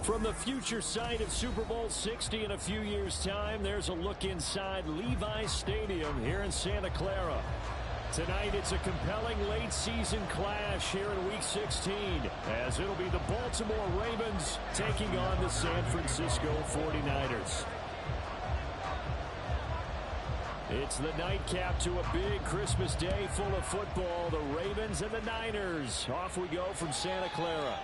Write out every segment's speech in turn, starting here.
From the future site of Super Bowl 60 in a few years' time, there's a look inside Levi's Stadium here in Santa Clara. Tonight, it's a compelling late-season clash here in Week 16, as it'll be the Baltimore Ravens taking on the San Francisco 49ers. It's the nightcap to a big Christmas day full of football. The Ravens and the Niners. Off we go from Santa Clara.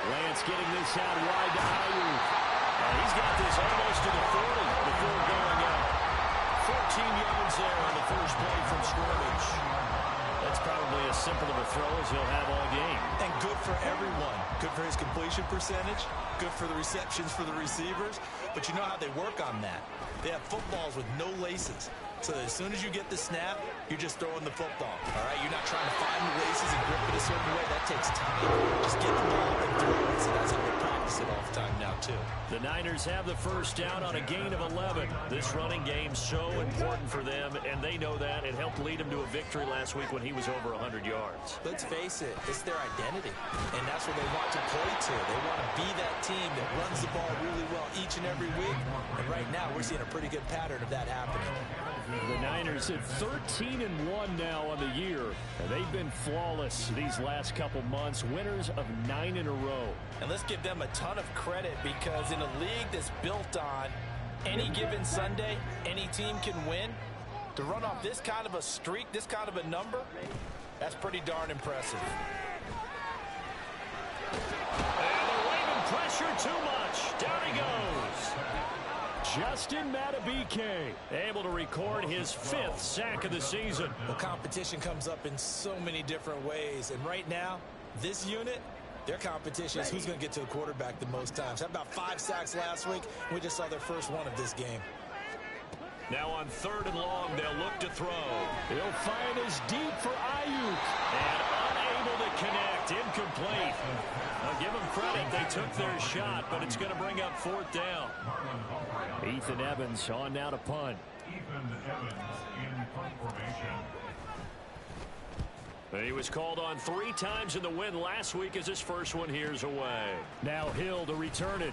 Lance getting this out wide to Ayuk. He's got this almost to the 40 before going out. 14 yards there on the first play from scrimmage. That's probably as simple of a throw as he'll have all game. And good for everyone. Good for his completion percentage. Good for the receptions for the receivers. But you know how they work on that. They have footballs with no laces. So as soon as you get the snap, you're just throwing the football. All right? You're not trying to find the laces and grip it a certain way. That takes time. Just get the ball and throw it. So that's how they practice it all the time now, too. The Niners have the first down on a gain of 11. This running game's so important for them, and they know that. It helped lead them to a victory last week when he was over 100 yards. Let's face it, it's their identity, and that's what they want to play to. They want to be that team that runs the ball really well each and every week, and right now we're seeing a pretty good pattern of that happening. The Niners at 13-1 now on the year, and they've been flawless these last couple months, winners of 9 in a row. And let's give them a ton of credit, because in a league that's built on any given Sunday, any team can win. To run off this kind of a streak, this kind of a number, that's pretty darn impressive. And the Raven pressure too much. Down he goes. Justin Madubuike able to record his 5th sack of the season. Well, competition comes up in so many different ways, and right now, this unit, their competition is who's going to get to the quarterback the most times. Had about 5 sacks last week. We just saw their first one of this game. Now on 3rd and long, they'll look to throw. He'll find his deep for Ayuk. And unable to connect. Incomplete. I'll give them credit. They took their shot, but it's going to bring up 4th down. Ethan Evans on now to punt. Ethan Evans in punt formation. He was called on 3 times in the win last week as his first one here's away. Now Hill to return it.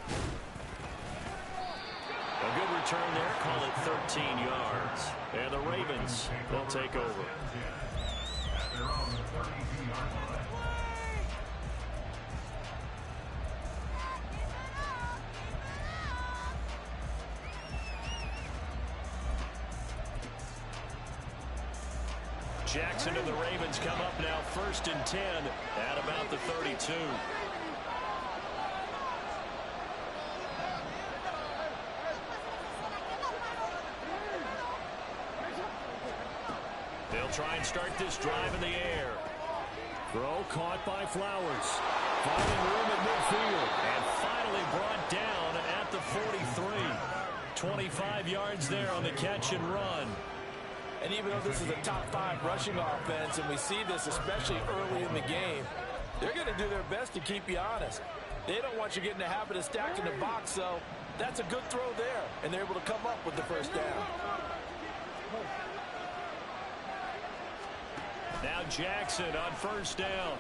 A good return there. Call it 13 yards. And the Ravens, they'll take over. At their own 32-yard line. Jackson and the Ravens come up now 1st and 10 at about the 32. They'll try and start this drive in the air. Throw caught by Flowers. Finding room at midfield. And finally brought down at the 43. 25 yards there on the catch and run. And even though this is a top 5 rushing offense, and we see this especially early in the game, they're going to do their best to keep you honest. They don't want you getting the habit of stacking the box, so that's a good throw there, and they're able to come up with the first down. Now Jackson on 1st down.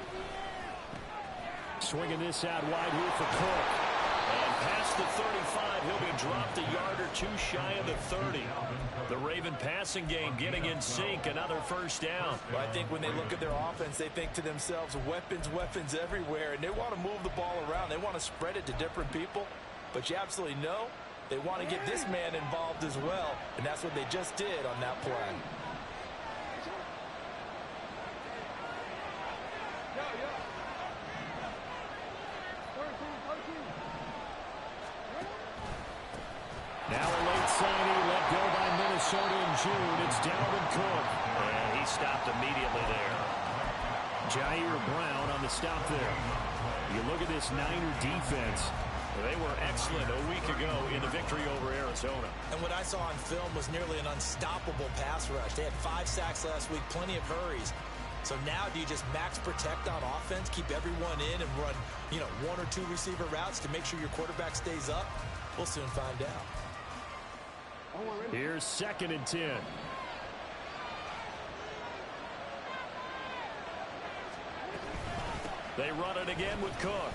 Swinging this out wide here for Cook. And past the 35, he'll be dropped a yard or 2 shy of the 30. The Raven passing game getting in sync, another first down. Well, I think when they look at their offense, they think to themselves, weapons, weapons everywhere, and they want to move the ball around. They want to spread it to different people. But you absolutely know they want to get this man involved as well, and that's what they just did on that play. Now a late signing let go by Minnesota in June. It's Dalvin Cook. And he stopped immediately there. Jair Brown on the stop there. You look at this Niner defense. They were excellent a week ago in the victory over Arizona. And what I saw on film was nearly an unstoppable pass rush. They had 5 sacks last week, plenty of hurries. So now do you just max protect on offense, keep everyone in and run, 1 or 2 receiver routes to make sure your quarterback stays up? We'll soon find out. Here's 2nd and 10. They run it again with Cook.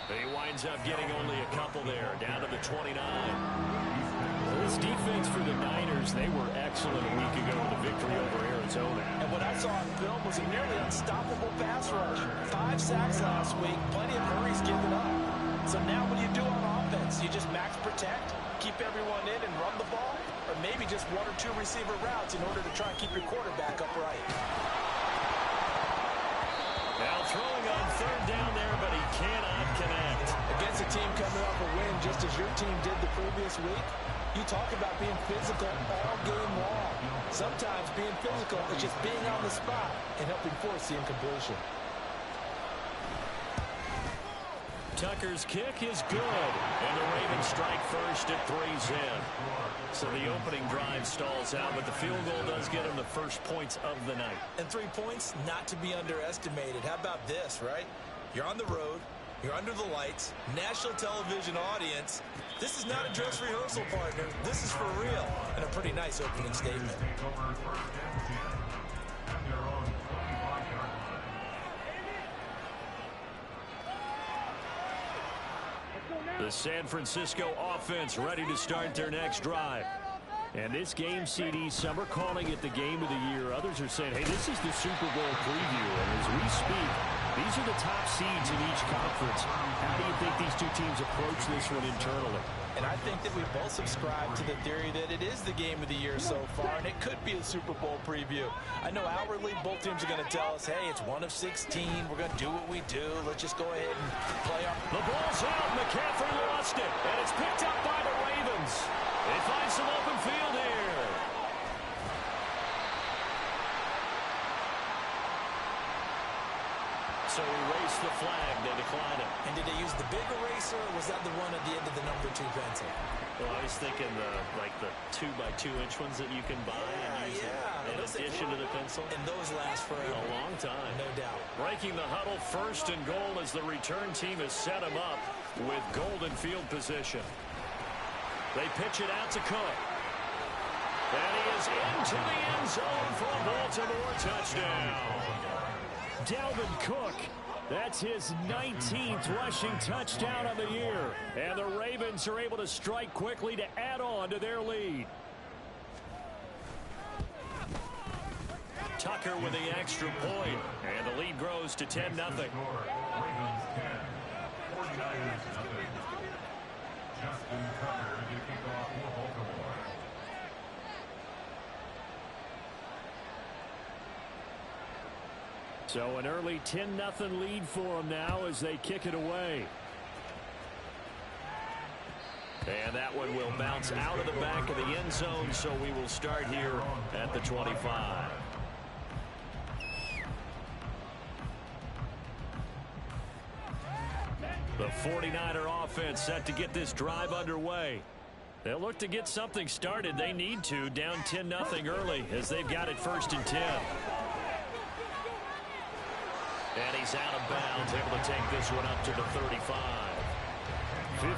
He winds up getting only a couple there, down to the 29. This defense for the Niners, they were excellent a week ago in the victory over Arizona. And what I saw on film was a nearly unstoppable pass rush. 5 sacks last week, plenty of hurries given up. So now what do you do on offense? You just max protect, keep everyone in and run the ball? Or maybe just 1 or 2 receiver routes in order to try and keep your quarterback upright? Now throwing on 3rd down there, but he cannot connect. Against a team coming off a win just as your team did the previous week, you talk about being physical all game long. Sometimes being physical is just being on the spot and helping force the incompletion. Tucker's kick is good, and the Ravens strike first at 3's in. So the opening drive stalls out, but the field goal does get them the first points of the night. And 3 points, not to be underestimated. How about this, right? You're on the road, you're under the lights, national television audience. This is not a dress rehearsal, partner. This is for real, and a pretty nice opening statement. The San Francisco offense ready to start their next drive. And this game, CD, some are calling it the game of the year. Others are saying, hey, this is the Super Bowl preview. And as we speak, these are the top seeds in each conference. How do you think these 2 teams approach this one internally? And I think that we both subscribe to the theory that it is the game of the year so far, and it could be a Super Bowl preview. I know outwardly both teams are going to tell us, hey, it's 1 of 16. We're going to do what we do. Let's just go ahead and play our... The ball's out. McCaffrey lost it, and it's picked up by the Ravens. They find some open field here. So erase the flag. They decline it. And did they use the big eraser, or was that the one at the end of the number 2 pencil? Well, I was thinking the 2x2-inch ones that you can buy and use in addition to the pencil. And those last forever. A long time. No doubt. Breaking the huddle, 1st and goal as the return team has set him up with golden field position. They pitch it out to Cook. And he is into the end zone for a Baltimore touchdown. Dalvin Cook, that's his 19th rushing touchdown of the year. And the Ravens are able to strike quickly to add on to their lead. Tucker with the extra point, and the lead grows to 10-0. Ravens 10, 49ers 0. Justin Tucker to kick off for Baltimore. So an early 10-0 lead for them now as they kick it away. And that one will bounce out of the back of the end zone, so we will start here at the 25. The 49er offense set to get this drive underway. They'll look to get something started. They need to, down 10-0 early as they've got it 1st and 10. And he's out of bounds, able to take this one up to the 35.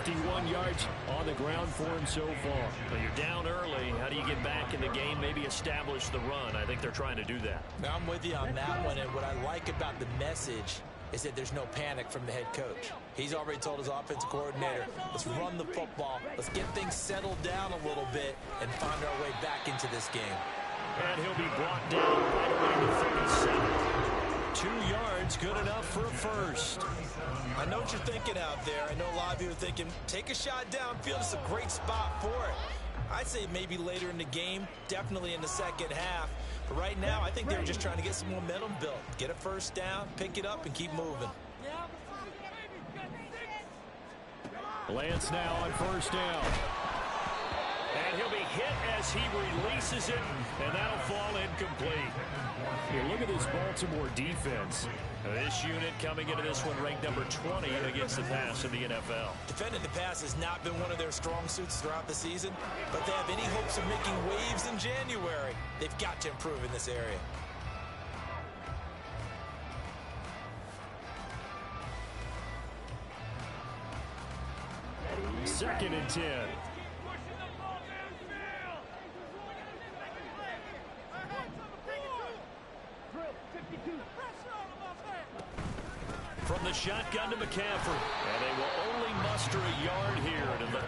51 yards on the ground for him so far. Well, you're down early. How do you get back in the game, maybe establish the run? I think they're trying to do that. Now, I'm with you on that one, and what I like about the message is that there's no panic from the head coach. He's already told his offensive coordinator, let's run the football, let's get things settled down a little bit and find our way back into this game. And he'll be brought down right away to 37. 2 yards, good enough for a first. I know what you're thinking out there. I know a lot of you are thinking, take a shot downfield. It's a great spot for it. I'd say maybe later in the game, definitely in the second half. But right now, I think they were just trying to get some momentum built. Get a first down, pick it up, and keep moving. Lance now on first down. And he'll be hit as he releases it, and that'll fall incomplete. Here, look at this Baltimore defense. This unit coming into this one ranked number 20 against the pass in the NFL. Defending the pass has not been one of their strong suits throughout the season, but they have any hopes of making waves in January. They've got to improve in this area. Second and 10. From the shotgun to McCaffrey. And they will only muster a yard here to the...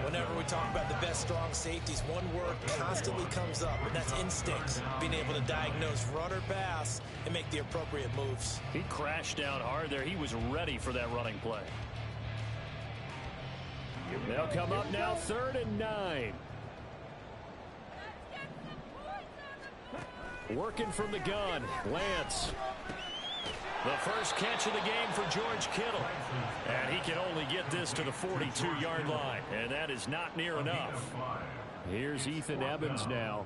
Whenever we talk about the best strong safeties, one word constantly comes up, and that's instincts. Being able to diagnose run or pass and make the appropriate moves. He crashed down hard there. He was ready for that running play. They'll come up now, 3rd and 9. Working from the gun, Lance. The first catch of the game for George Kittle. And he can only get this to the 42-yard line. And that is not near enough. Here's Ethan Evans now.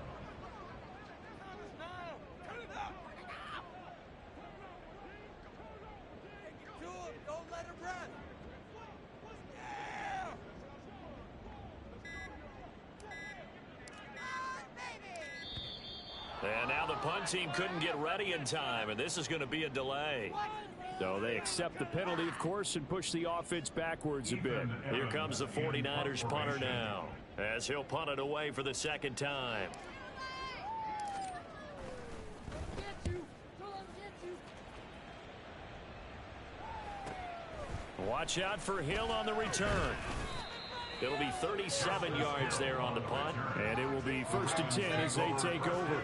And now the punt team couldn't get ready in time, and this is going to be a delay. So they accept the penalty, of course, and push the offense backwards a bit. Here comes the 49ers punter now, as he'll punt it away for the second time. Watch out for Hill on the return. It'll be 37 yards there on the punt, and it will be 1st and 10 as they take over.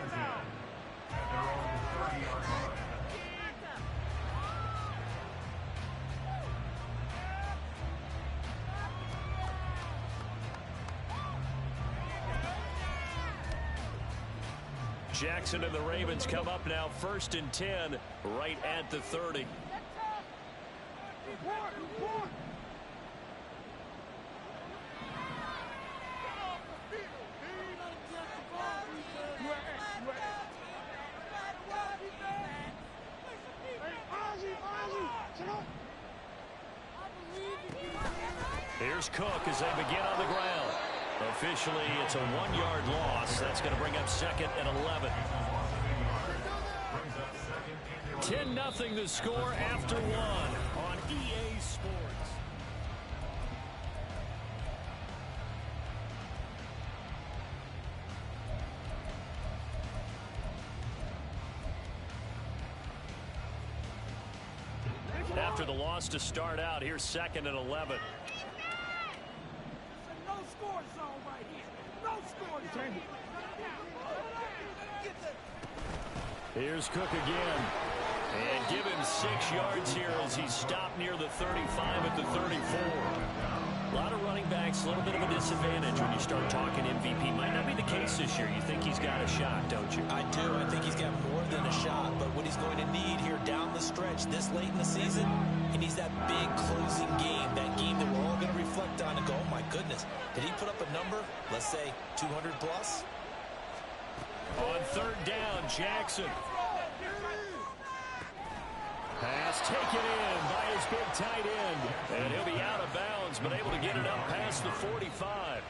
Jackson and the Ravens come up now 1st and 10 right at the 30. Here's Cook as they begin on the ground. Officially, it's a 1-yard loss. That's going to bring up 2nd and 11. 10-0 the score after 1 on EA Sports. After the loss to start out, here's 2nd and 11. No score zone right here. No score zone. Here's Cook again. And give him 6 yards here as he's stopped near the 35 at the 34. A lot of running backs, a little bit of a disadvantage when you start talking MVP. Might not be the case this year. You think he's got a shot, don't you? I do. I think he's got more than a shot. But what he's going to need here down the stretch this late in the season, he needs that big closing game, that game that we're all going to reflect on and go, oh, my goodness, did he put up a number, let's say 200 plus? On 3rd down, Jackson. Pass taken in by his big tight end. And he'll be out of bounds, but able to get it up past the 45.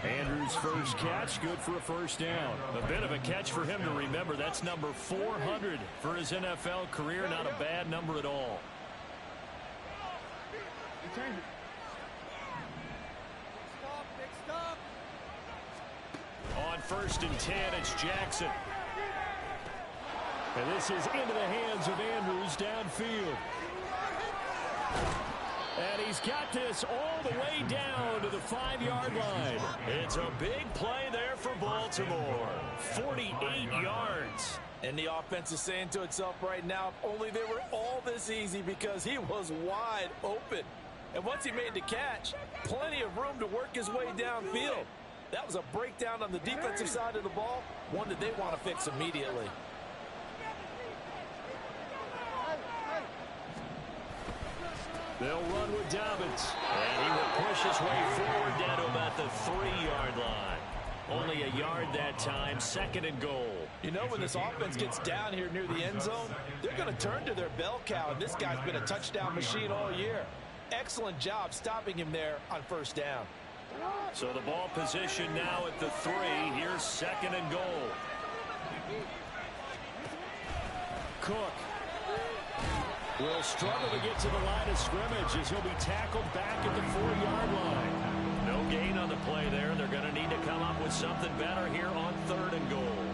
Andrews' first catch, good for a 1st down. A bit of a catch for him to remember. That's number 400 for his NFL career. Not a bad number at all. On 1st and 10, it's Jackson. And this is into the hands of Andrews downfield. And he's got this all the way down to the 5-yard line. It's a big play there for Baltimore. 48 yards. And the offense is saying to itself right now, if only they were all this easy, because he was wide open. And once he made the catch, plenty of room to work his way downfield. That was a breakdown on the defensive side of the ball, one that they want to fix immediately. They'll run with Dobbins. And he will push his way forward down to about the 3-yard line. Only a yard that time, 2nd and goal. You know, when this offense gets down here near the end zone, they're going to turn to their bell cow, and this guy's been a touchdown machine all year. Excellent job stopping him there on 1st down. So the ball position now at the 3. Here's 2nd and goal. Cook will struggle to get to the line of scrimmage as he'll be tackled back at the 4-yard line. No gain on the play there. They're going to need to come up with something better here on 3rd and goal.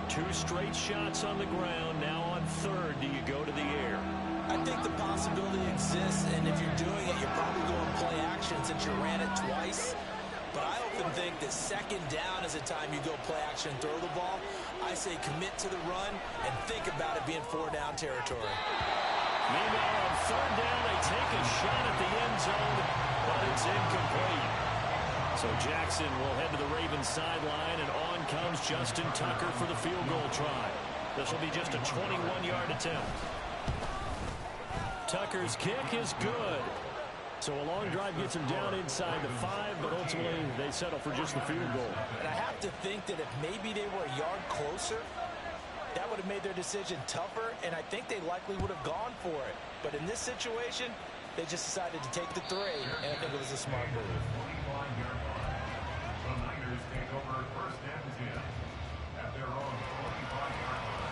2 straight shots on the ground. Now on 3rd, do you go to the air? I think the possibility exists, and if you're doing it, you're probably going play action since you ran it twice. But I often think that 2nd down is a time you go play action and throw the ball. I say commit to the run and think about it being 4-down territory. Meanwhile, on 3rd down, they take a shot at the end zone, but it's incomplete. So Jackson will head to the Ravens sideline, and on comes Justin Tucker for the field goal try. This will be just a 21-yard attempt. Tucker's kick is good. So a long drive gets him down inside the 5, but ultimately they settle for just the field goal. And I have to think that if maybe they were a yard closer, that would have made their decision tougher, and I think they likely would have gone for it. But in this situation, they just decided to take the 3, and I think it was a smart move. The Niners take over 1st and 10 at their own 25-yard line.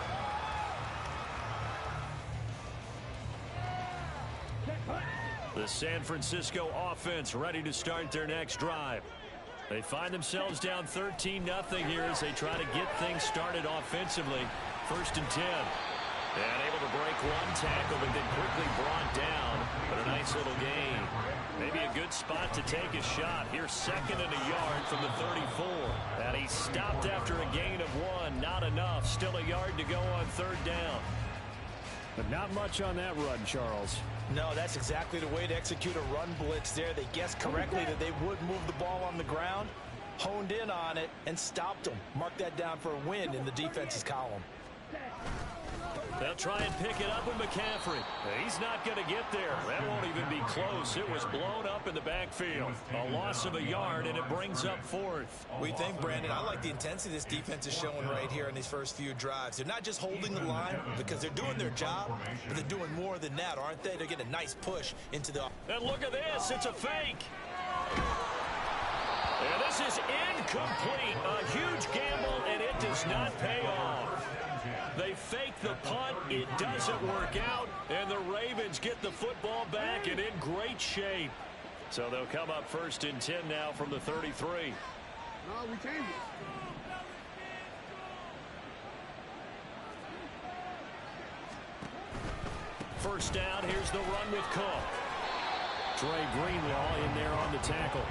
The San Francisco offense ready to start their next drive. They find themselves down 13-0 here as they try to get things started offensively. 1st and 10. And able to break one tackle, but then quickly brought down. But a nice little gain. Maybe a good spot to take a shot. Here's 2nd and a yard from the 34. And he stopped after a gain of 1. Not enough. Still a yard to go on 3rd down. But not much on that run, Charles. No, that's exactly the way to execute a run blitz there. They guessed correctly that they would move the ball on the ground. honed in on it and stopped them. Mark that down for a win in the defense's column. They'll try and pick it up with McCaffrey. He's not going to get there. That won't even be close. It was blown up in the backfield. A loss of a yard, and it brings up fourth. What do you think, Brandon? I like the intensity this defense is showing right here in these first few drives. They're not just holding the line because they're doing their job, but they're doing more than that, aren't they? They're getting a nice push into the... And look at this. It's a fake. And this is incomplete. A huge gamble, and it does not pay off. They fake the punt. It doesn't work out, and the Ravens get the football back and in great shape. So they'll come up first and 10 now from the 33. No, we changed it. First down, here's the run with Cook. Dre Greenlaw in there on the tackle.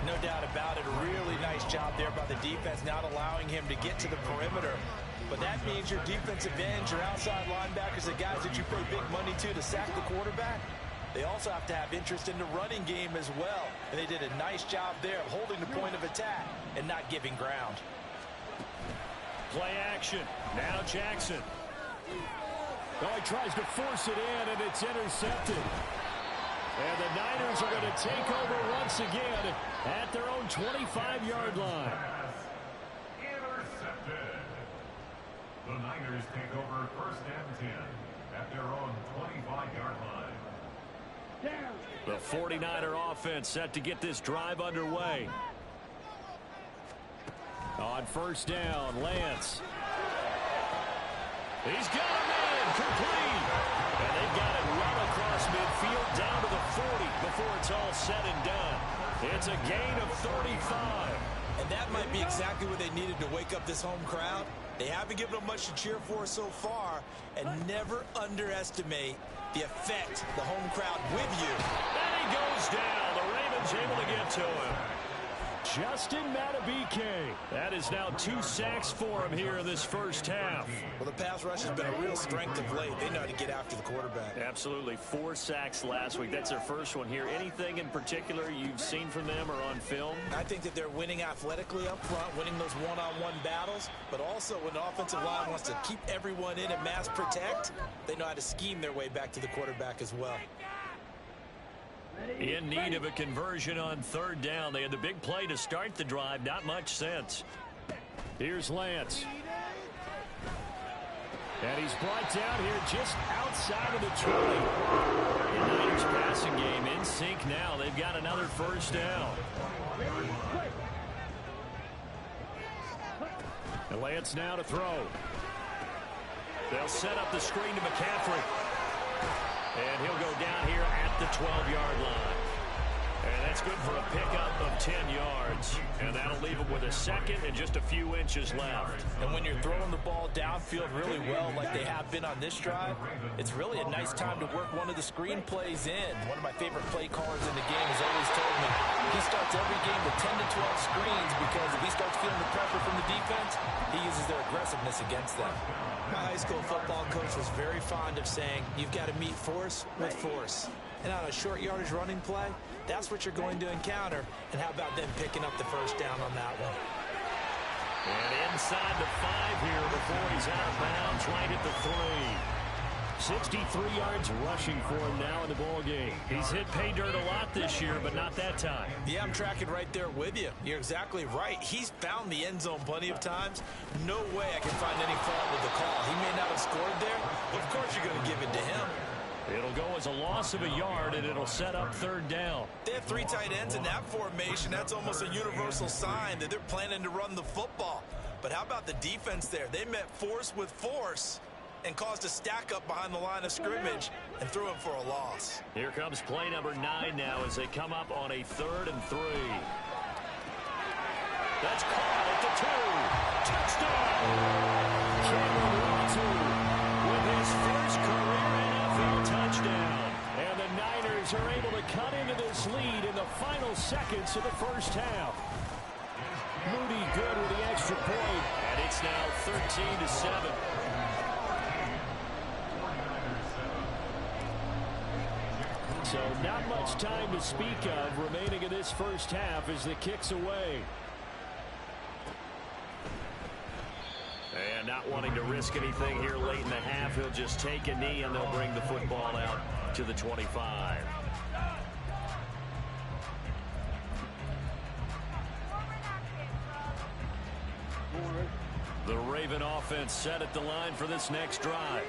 No doubt about it. A really nice job there by the defense, not allowing him to get to the perimeter. But that means your defensive ends, your outside linebackers, the guys that you pay big money to sack the quarterback, they also have to have interest in the running game as well. And they did a nice job there of holding the point of attack and not giving ground. Play action. Now Jackson. Oh, he tries to force it in, and it's intercepted. And the Niners are going to take over once again at their own 25-yard line. Intercepted. The Niners take over first and 10 at their own 25-yard line. The 49er offense set to get this drive underway. On first down, Lance. He's got him in, complete. And they've got it well across midfield down to the 40 before it's all said and done. It's a gain of 35. And that might be exactly what they needed to wake up this home crowd. They haven't given them much to cheer for so far, and never underestimate the effect the home crowd with you. And he goes down. The Ravens able to get to him. Justin Madubuike. That is now 2 sacks for him here in this first half. Well, the pass rush has been a real strength of late. They know how to get after the quarterback. Absolutely. 4 sacks last week. That's their first one here. Anything in particular you've seen from them or on film? I think that they're winning athletically up front, winning those one-on-one battles, but also when the offensive line wants to keep everyone in and mass protect, they know how to scheme their way back to the quarterback as well. In need of a conversion on third down. They had the big play to start the drive. Not much sense. Here's Lance. And he's brought down here just outside of the 20. The Niners passing game in sync now. They've got another first down. And Lance now to throw. They'll set up the screen to McCaffrey. And he'll go down here at the 12-yard line. And that's good for a pickup of 10 yards. And that'll leave him with a second and just a few inches left. And when you're throwing the ball downfield really well like they have been on this drive, it's really a nice time to work one of the screen plays in. One of my favorite play callers in the game has always told me he starts every game with 10 to 12 screens because if he starts feeling the pressure from the defense, he uses their aggressiveness against them. My high school football coach was very fond of saying, you've got to meet force with force. And on a short yardage running play, that's what you're going to encounter. And how about them picking up the first down on that one? And inside the 5 here before he's out of bounds, right at the 3. 63 yards rushing for him now in the ball game. He's hit pay dirt a lot this year, but not that time. Yeah, I'm tracking right there with you. You're exactly right. He's found the end zone plenty of times. No way I can find any fault with the call. He may not have scored there, but of course you're going to give it to him. It'll go as a loss of a yard, and it'll set up third down. They have 3 tight ends in that formation. That's almost a universal sign that they're planning to run the football. But how about the defense there? They met force with force and caused a stack up behind the line of scrimmage and threw him for a loss. Here comes play number 9 now as they come up on a 3rd and 3. That's caught at the 2. Touchdown! Cameron Latu with his first career NFL touchdown. And the Niners are able to cut into this lead in the final seconds of the first half. Moody good with the extra point. And it's now 13-7. So not much time to speak of remaining in this first half as the kick's away. And not wanting to risk anything here late in the half, he'll just take a knee and they'll bring the football out to the 25. The Raven offense set at the line for this next drive.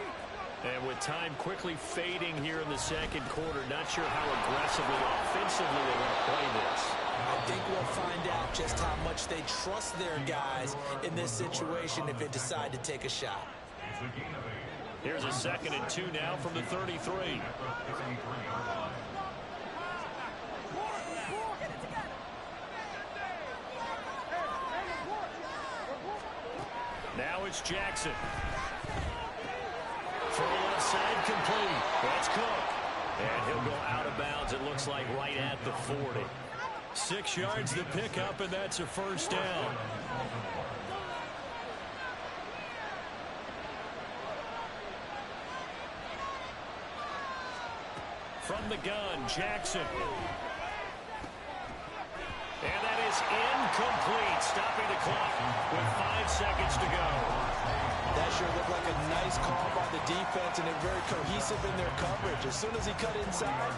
And with time quickly fading here in the second quarter, not sure how aggressively, offensively they want to play this. I think we'll find out just how much they trust their guys in this situation if they decide to take a shot. Here's a 2nd and 2 now from the 33. Now it's Jackson. From the left side, complete. That's Cook. And he'll go out of bounds, it looks like, right at the 40. 6 yards to pick up, and that's a first down. From the gun, Jackson. And that is incomplete, stopping the clock with 5 seconds to go. That sure looked like a nice call by the defense, and they're very cohesive in their coverage. As soon as he cut inside,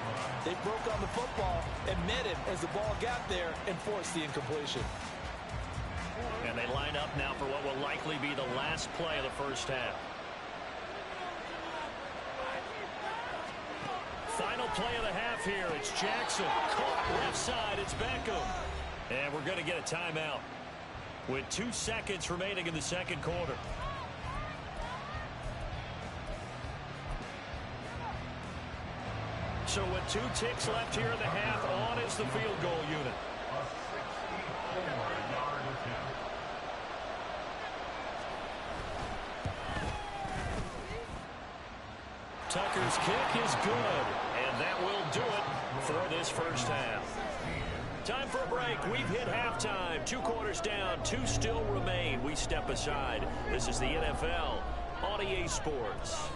they broke on the football and met him as the ball got there and forced the incompletion. And they line up now for what will likely be the last play of the first half. Final play of the half here. It's Jackson. Caught left side. It's Beckham. And we're going to get a timeout with 2 seconds remaining in the second quarter. So with 2 ticks left here in the half, on is the field goal unit. Tucker's kick is good, and that will do it for this first half. Time for a break. We've hit halftime. 2 quarters down, 2 still remain. We step aside. This is the NFL on EA Sports.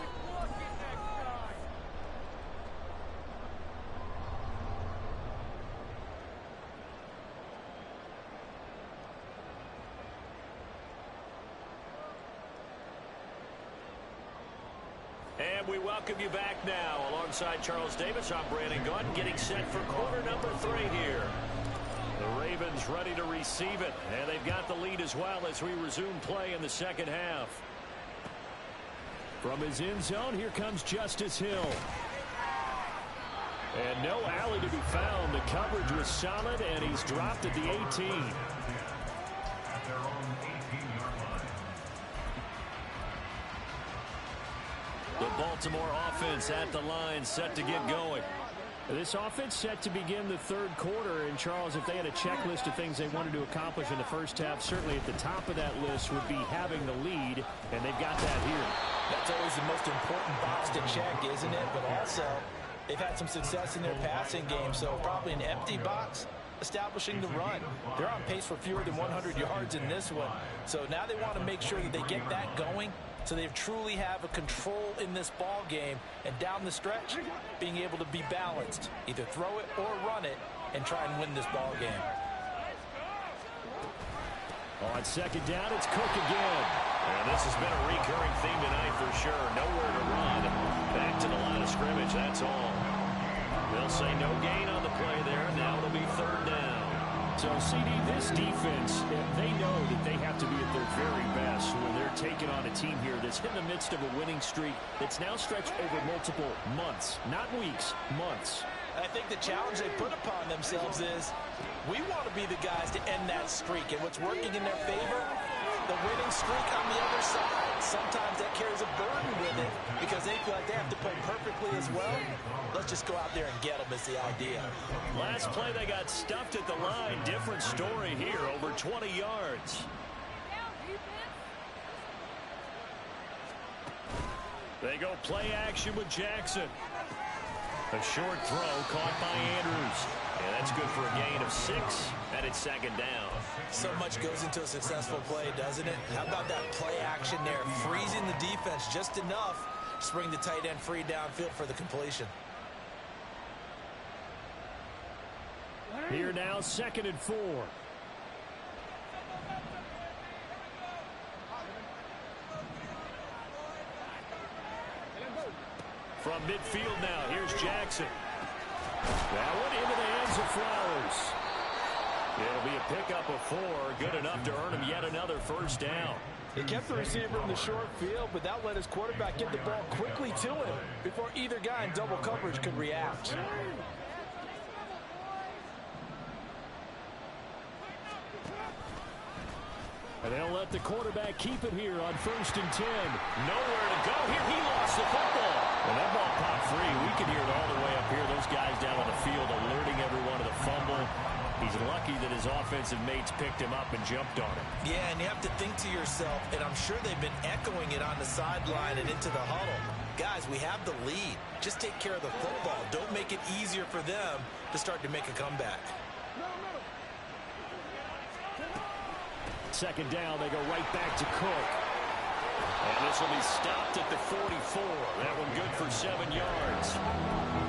And we welcome you back now. Alongside Charles Davis, I'm Brandon Gaudin, getting set for quarter number 3 here. The Ravens ready to receive it, and they've got the lead as well as we resume play in the second half. From his end zone, here comes Justice Hill. And no alley to be found. The coverage was solid, and he's dropped at the 18. At their own 18-yard line. The Baltimore offense at the line, set to get going. This offense set to begin the third quarter, and Charles, if they had a checklist of things they wanted to accomplish in the first half, certainly at the top of that list would be having the lead, and they've got that here. That's always the most important box to check, isn't it? But also, they've had some success in their passing game, so probably an empty box establishing the run. They're on pace for fewer than 100 yards in this one, so now they want to make sure that they get that going, so they truly have a control in this ball game, and down the stretch, being able to be balanced, either throw it or run it, and try and win this ball game. On second down, it's Cook again. And this has been a recurring theme tonight for sure. Nowhere to run. Back to the line of scrimmage, that's all. They'll say no gain on the play there. Now it'll be third down. So, CD, this defense, they know that they have to be at their very best when they're taking on a team here that's in the midst of a winning streak that's now stretched over multiple months, not weeks, months. I think the challenge they put upon themselves is we want to be the guys to end that streak. And what's working in their favor, the winning streak on the other side. Sometimes that carries a burden with it because they feel like they have to play perfectly as well. Let's just go out there and get them is the idea. Last play, they got stuffed at the line. Different story here, over 20 yards. They go play action with Jackson. A short throw caught by Andrews. And that's good for a gain of 6, and it's second down. So much goes into a successful play, doesn't it? How about that play action there? Freezing the defense just enough to bring the tight end free downfield for the completion. Here now, 2nd and 4. From midfield now, here's Jackson. That one into the hands of Flowers. It'll be a pickup of 4, good enough to earn him yet another first down. He kept the receiver in the short field, but that let his quarterback get the ball quickly to him before either guy in double coverage could react. And they'll let the quarterback keep it here on 1st and 10. Nowhere to go here. He lost the football. And that ball popped free. We can hear it all the way up here. Those guys down on the field alerting everyone to the fumble. He's lucky that his offensive mates picked him up and jumped on him. Yeah, and you have to think to yourself, and I'm sure they've been echoing it on the sideline and into the huddle. Guys, we have the lead. Just take care of the football. Don't make it easier for them to start to make a comeback. Second down, they go right back to Cook. And this will be stopped at the 44. That one good for 7 yards.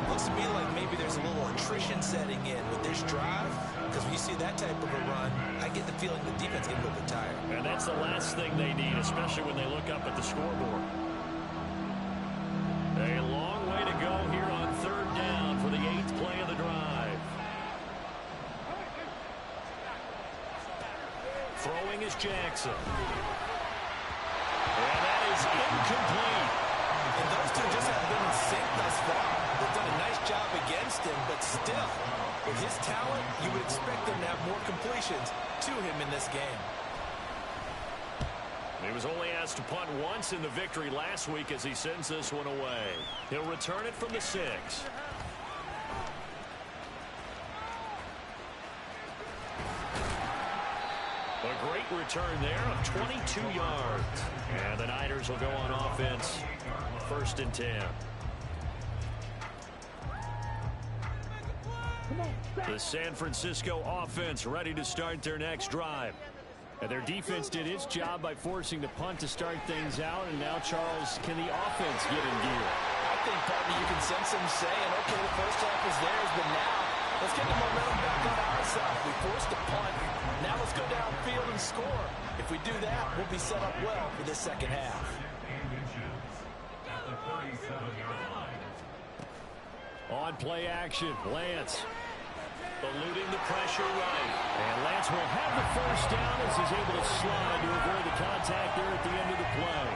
Looks to me like maybe there's a little attrition setting in with this drive, because when you see that type of a run, I get the feeling the defense gets a little bit tired. And that's the last thing they need, especially when they look up at the scoreboard. A long way to go here on 3rd down for the 8th play of the drive. Throwing is Jackson. And that is incomplete. And those two just haven't been in sync thus far. They've done a nice job against him, but still, with his talent, you would expect them to have more completions to him in this game. He was only asked to punt once in the victory last week as he sends this one away. He'll return it from the 6. A great return there of 22 yards. And the Niners will go on offense. 1st and 10. The San Francisco offense ready to start their next drive. And their defense did its job by forcing the punt to start things out. And now, Charles, can the offense get in gear? I think, partner, you can sense them saying, okay, the first half is theirs, but now let's get the momentum back on our side. We forced a punt. Now let's go downfield and score. If we do that, we'll be set up well for this second half. On play action, Lance eluding the pressure right. And Lance will have the first down as he's able to slide to avoid the contact there at the end of the play.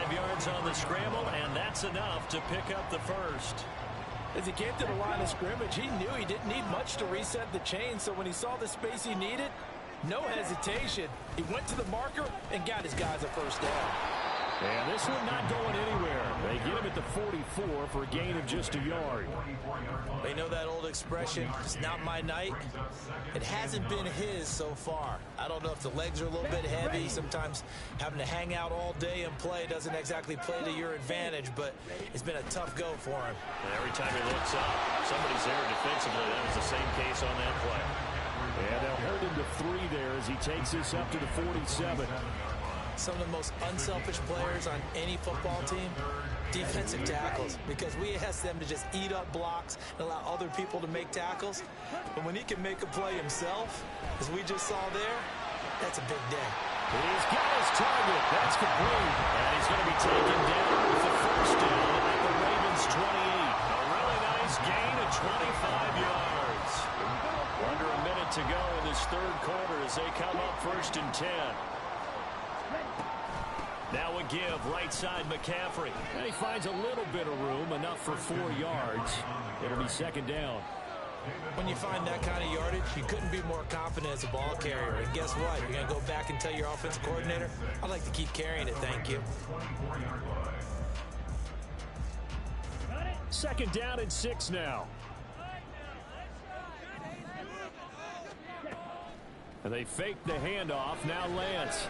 5 yards on the scramble, and that's enough to pick up the first. As he came to the line of scrimmage, he knew he didn't need much to reset the chain, so when he saw the space he needed, no hesitation. He went to the marker and got his guys a first down. And this one not going anywhere. They get him at the 44 for a gain of just a yard. They know that old expression, it's not my night. It hasn't been his so far. I don't know if the legs are a little bit heavy. Sometimes having to hang out all day and play doesn't exactly play to your advantage, but it's been a tough go for him. And every time he looks up, somebody's there defensively. That was the same case on that play. And they'll hold him to 3 there as he takes this up to the 47. Some of the most unselfish players on any football team, defensive tackles, because we ask them to just eat up blocks and allow other people to make tackles. But when he can make a play himself, as we just saw there, that's a big day. He's got his target. That's complete. And he's going to be taken down with the first down at the Ravens 28. A really nice gain of 25 yards. Under a minute to go in this 3rd quarter as they come up 1st and 10. Now a give, right side McCaffrey. And he finds a little bit of room, enough for 4 yards. It'll be 2nd down. When you find that kind of yardage, you couldn't be more confident as a ball carrier. And guess what? You're going to go back and tell your offensive coordinator, I'd like to keep carrying it, thank you. 2nd down and 6 now. And they fake the handoff. Now Lance.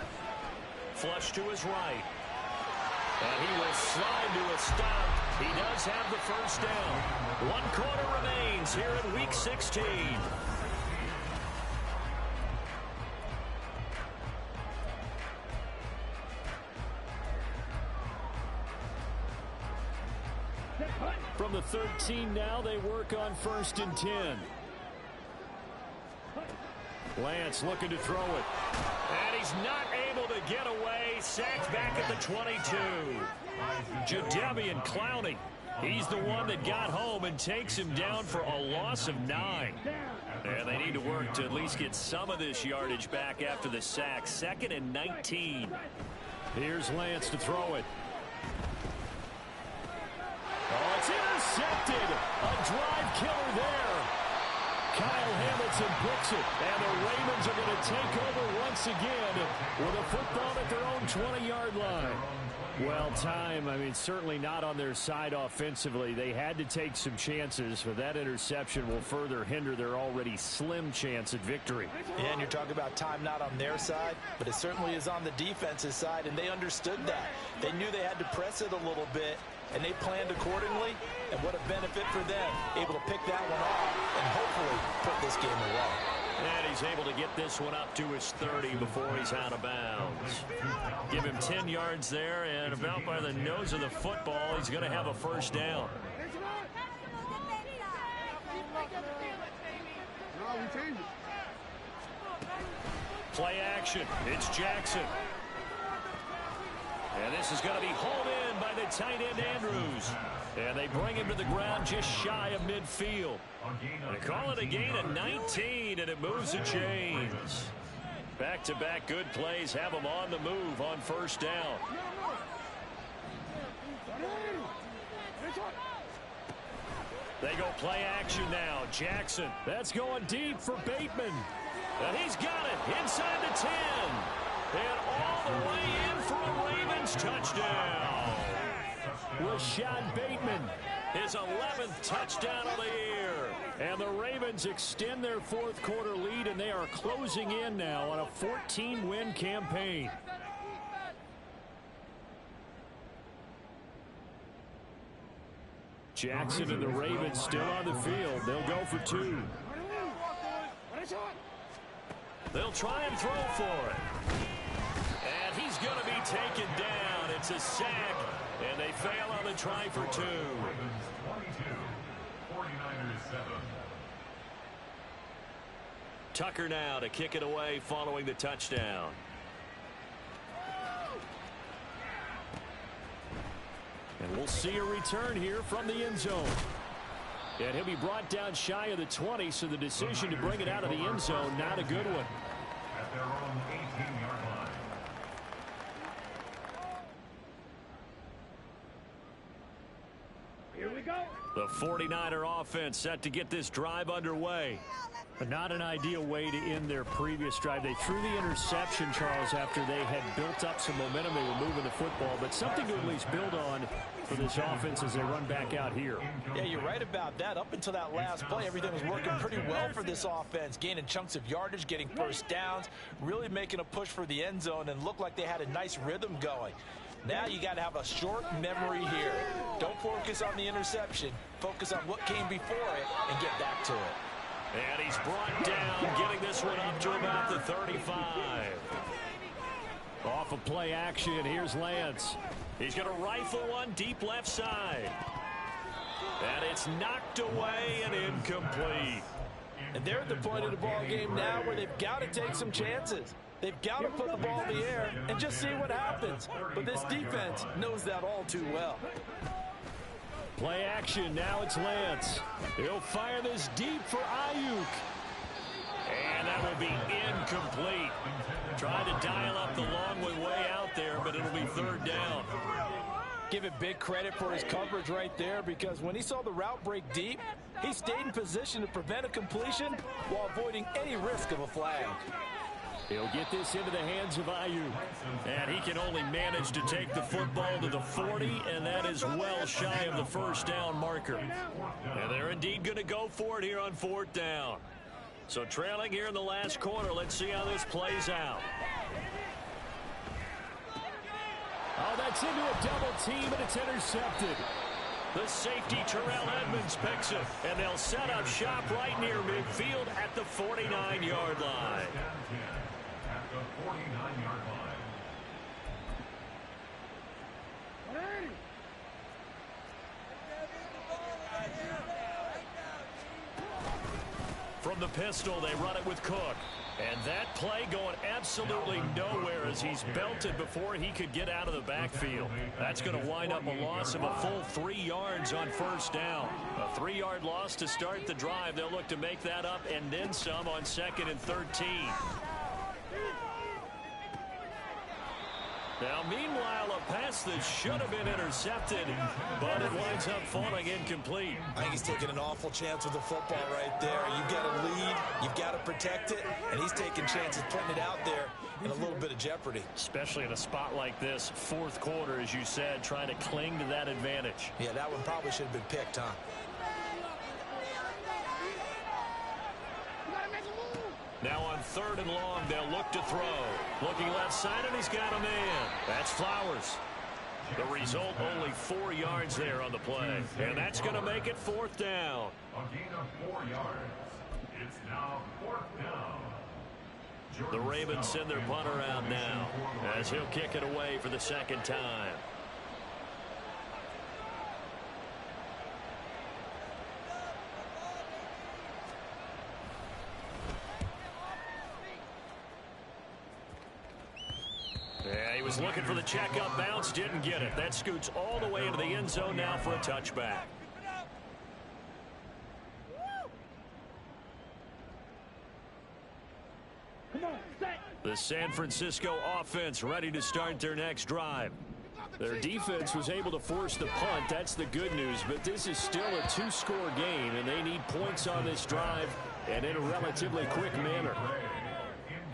Flush to his right. And he will slide to a stop. He does have the first down. 1 quarter remains here in Week 16. From the 13 now, they work on 1st and 10. Lance looking to throw it. And he's not able to get away. Sacked back at the 22. Jadeveon Clowney He's the one that got home and takes him down for a loss of 9. And they need to work to at least get some of this yardage back after the sack. 2nd and 19. Here's Lance to throw it. Oh, it's intercepted. A drive killer there. Kyle Hamilton picks it, and the Ravens are going to take over once again with a football at their own 20-yard line. Well, time, certainly not on their side offensively. They had to take some chances, but that interception will further hinder their already slim chance at victory. Yeah, and you're talking about time not on their side, but it certainly is on the defensive side, and they understood that. They knew they had to press it a little bit, and they planned accordingly, and what a benefit for them, able to pick that one off and hopefully put this game away. And he's able to get this one up to his 30 before he's out of bounds. Give him 10 yards there, and about by the nose of the football, he's going to have a first down. Play action. It's Jackson. And this is going to be hauled in by the tight end, Andrews. And they bring him to the ground just shy of midfield. They call it a gain of 19, and it moves the chains. Back-to-back good plays have them on the move on first down. They go play action now. Jackson. That's going deep for Bateman. And he's got it inside the 10. And all the way in for a Ravens touchdown. Rashad Bateman, his 11th touchdown of the year. And the Ravens extend their fourth quarter lead, and they are closing in now on a 14-win campaign. Jackson and the Ravens still on the field. They'll go for 2. They'll try and throw for it. And he's going to be taken down. It's a sack, and they fail on the try for 2. 22, 49ers 7. Tucker now to kick it away following the touchdown. And we'll see a return here from the end zone. And he'll be brought down shy of the 20, so the decision to bring it out of the end zone, not a good one. At their own 18-yard line. Here we go. The 49er offense set to get this drive underway. But not an ideal way to end their previous drive. They threw the interception, Charles, after they had built up some momentum. They were moving the football, but something to at least build on for this offense as they run back out here. Yeah, you're right about that. Up until that last play, everything was working pretty well for this offense. Gaining chunks of yardage, getting first downs, really making a push for the end zone, and looked like they had a nice rhythm going. Now you got to have a short memory here. Don't focus on the interception. Focus on what came before it and get back to it. And he's brought down, getting this one up to about the 35. Off of play action, here's Lance. He's going to rifle one deep left side. And it's knocked away and incomplete. And they're at the point of the ball game now where they've got to take some chances. They've got to put the ball in the air and just see what happens. But this defense knows that all too well. Play action, now it's Lance. He'll fire this deep for Ayuk. And that will be incomplete. Trying to dial up the long way out there, but it'll be third down. Give it big credit for his coverage right there, because when he saw the route break deep, he stayed in position to prevent a completion while avoiding any risk of a flag. He'll get this into the hands of Ayuk. And he can only manage to take the football to the 40, and that is well shy of the first down marker. And they're indeed going to go for it here on fourth down. So trailing here in the last quarter, let's see how this plays out. Oh, that's into a double team, and it's intercepted. The safety, Terrell Edmonds, picks it, and they'll set up shop right near midfield at the 49-yard line. At the 49-yard line. From from the pistol. They run it with Cook. And that play going absolutely nowhere as he's belted before he could get out of the backfield. That's going to wind up a loss of a full 3 yards on first down. A 3-yard loss to start the drive. They'll look to make that up and then some on 2nd and 13. Now, meanwhile, a pass that should have been intercepted, but it winds up falling incomplete. I think he's taking an awful chance with the football right there. You've got to lead, you've got to protect it, and he's taking chances putting it out there in a little bit of jeopardy. Especially in a spot like this, 4th quarter, as you said, trying to cling to that advantage. Yeah, that one probably should have been picked, huh? Now on 3rd and long, they'll look to throw. Looking left side, and he's got a man. That's Flowers. The result, only 4 yards there on the play. And that's going to make it 4th down. A gain of 4 yards. It's now 4th down. The Ravens send their punter out now as he'll kick it away for the 2nd time. Yeah, he was looking for the check-up bounce, didn't get it. That scoots all the way into the end zone now for a touchback. The San Francisco offense ready to start their next drive. Their defense was able to force the punt. That's the good news, but this is still a 2-score game, and they need points on this drive and in a relatively quick manner.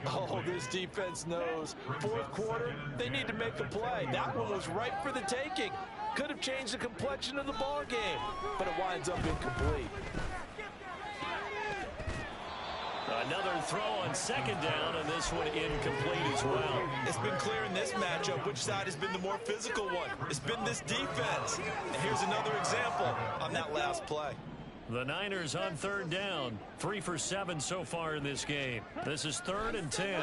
Oh, this defense knows. 4th quarter, they need to make a play. That one was ripe for the taking. Could have changed the complexion of the ball game, but it winds up incomplete. Another throw on 2nd down, and this one incomplete as well. It's been clear in this matchup which side has been the more physical one. It's been this defense. And here's another example on that last play. The Niners on 3rd down. 3 for 7 so far in this game. This is 3rd and 10.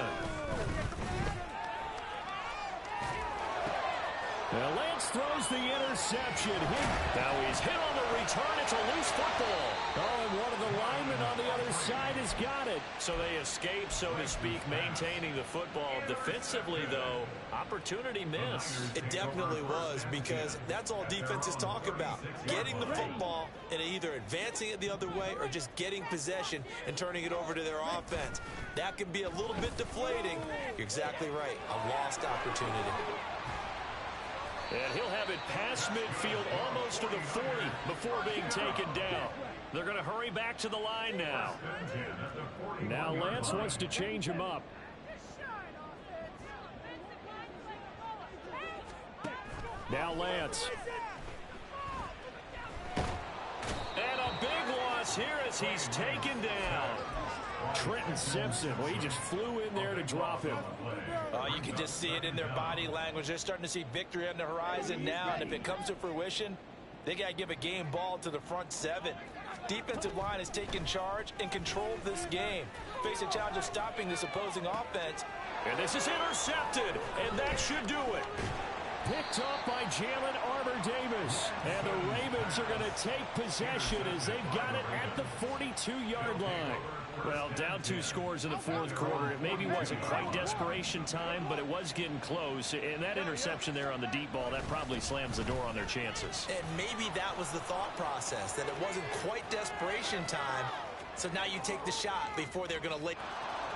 Now Lance throws the interception. Now he's hit on the return. It's a loose football. Oh, and one of the linemen on the other side has got it. So they escape, so to speak, maintaining the football. Defensively, though, opportunity missed. It definitely was, because that's all defenses talk about. Getting the football and either advancing it the other way or just getting possession and turning it over to their offense. That can be a little bit deflating. You're exactly right. A lost opportunity. And he'll have it past midfield almost to the 40 before being taken down. They're going to hurry back to the line now. Now Lance wants to change him up. Now Lance. And a big loss here as he's taken down. Trenton Simpson, well, he just flew in there to drop him. You can just see it in their body language. They're starting to see victory on the horizon now, and if it comes to fruition, they got to give a game ball to the front 7. Defensive line has taken charge and controlled this game. Face a challenge of stopping this opposing offense. And this is intercepted, and that should do it. Picked up by Jalen Armour-Davis. And the Ravens are going to take possession as they've got it at the 42-yard line. Well, down 2 scores in the 4th quarter. It maybe wasn't quite desperation time, but it was getting close. And that interception there on the deep ball, that probably slams the door on their chances. And maybe that was the thought process, that it wasn't quite desperation time. So now you take the shot before they're going to lay.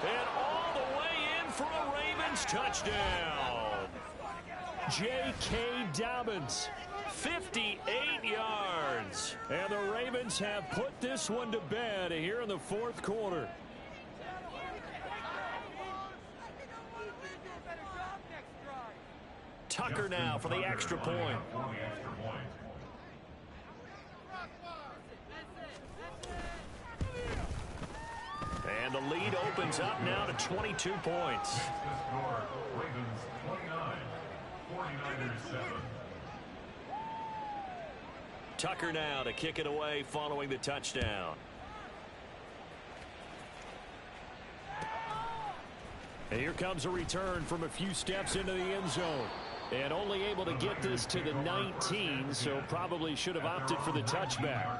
And all the way in for a Ravens touchdown. J.K. Dobbins, 58 yards. And the Ravens have put this one to bed here in the 4th quarter. Tucker now for the extra point. And the lead opens up now to 22 points. Ravens 29, 49ers 7. Tucker now to kick it away following the touchdown. And here comes a return from a few steps into the end zone. And only able to get this to the 19, so probably should have opted for the touchback.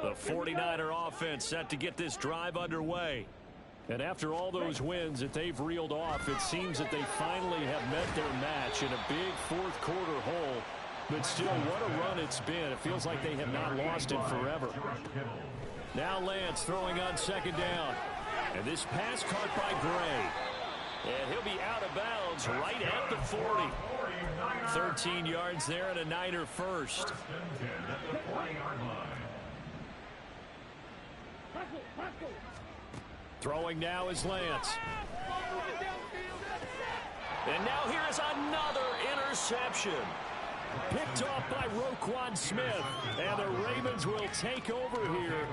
The 49er offense set to get this drive underway. And after all those wins that they've reeled off, it seems that they finally have met their match in a big fourth-quarter hole. But still, what a run it's been. It feels like they have not lost it forever. Now Lance throwing on second down. And this pass caught by Gray. And he'll be out of bounds right at the 40. 13 yards there and a Niner first. Throwing now is Lance. And now here is another interception. Picked off by Roquan Smith. And the Ravens will take over here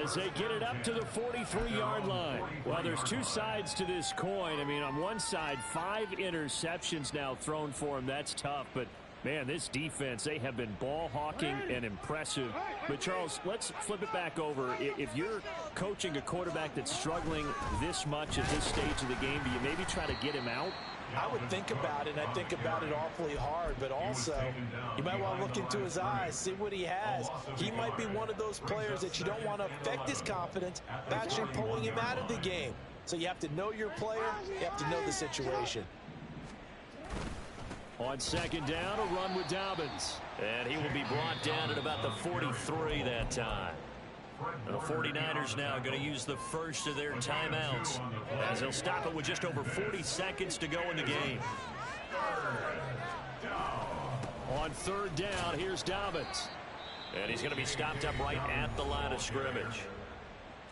as they get it up to the 43-yard line. Well, there's two sides to this coin. I mean, on one side, 5 interceptions now thrown for him. That's tough, but man, this defense, they have been ball hawking and impressive. But, Charles, let's flip it back over. If you're coaching a quarterback that's struggling this much at this stage of the game, do you maybe try to get him out? I would think about it, and I think about it awfully hard, but also you might want to look into his eyes, see what he has. He might be one of those players that you don't want to affect his confidence by actually pulling him out of the game. So you have to know your player, you have to know the situation. On second down, a run with Dobbins. And he will be brought down at about the 43 that time. The 49ers now going to use the first of their timeouts as they'll stop it with just over 40 seconds to go in the game. On third down, here's Dobbins. And he's going to be stopped up right at the line of scrimmage.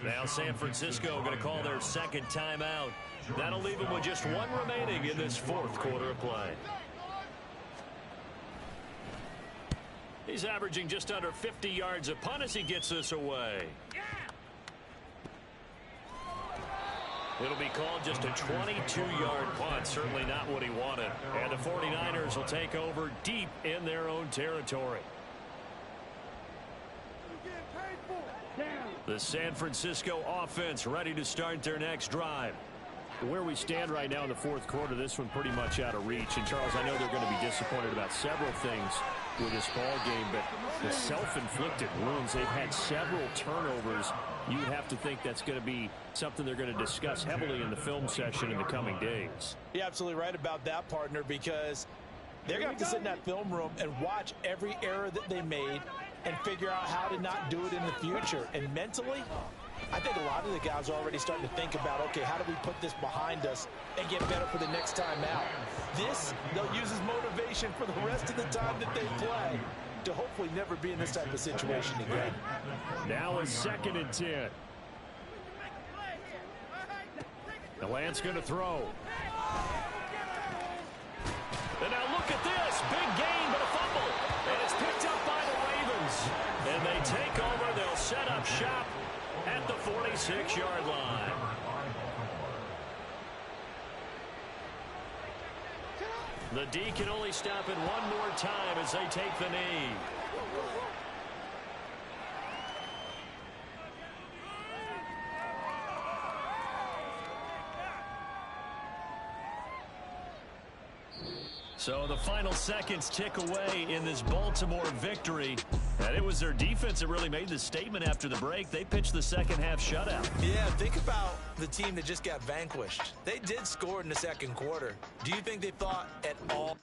Now San Francisco going to call their second timeout. That'll leave them with just one remaining in this fourth quarter of play. He's averaging just under 50 yards a punt as he gets this away. It'll be called just a 22-yard punt. Certainly not what he wanted. And the 49ers will take over deep in their own territory. The San Francisco offense ready to start their next drive. Where we stand right now in the fourth quarter, this one pretty much out of reach. And, Charles, I know they're going to be disappointed about several things with this ball game, but the self-inflicted wounds, they've had several turnovers. You have to think that's going to be something they're going to discuss heavily in the film session in the coming days. You're absolutely right about that, partner, because they're going to have to sit in that film room and watch every error that they made and figure out how to not do it in the future. And mentally, I think a lot of the guys are already starting to think about, okay, how do we put this behind us and get better for the next time out? This, they'll use as motivation for the rest of the time that they play to hopefully never be in this type of situation again. Now a 2nd and 10. The Lance going to throw. And now look at this. Big gain, but a fumble. And it's picked up by the Ravens. And they take over. They'll set up shop at the 46-yard line. The D can only stop it one more time as they take the knee. So the final seconds tick away in this Baltimore victory. And it was their defense that really made the statement after the break. They pitched the second half shutout. Yeah, think about the team that just got vanquished. They did score in the second quarter. Do you think they thought at all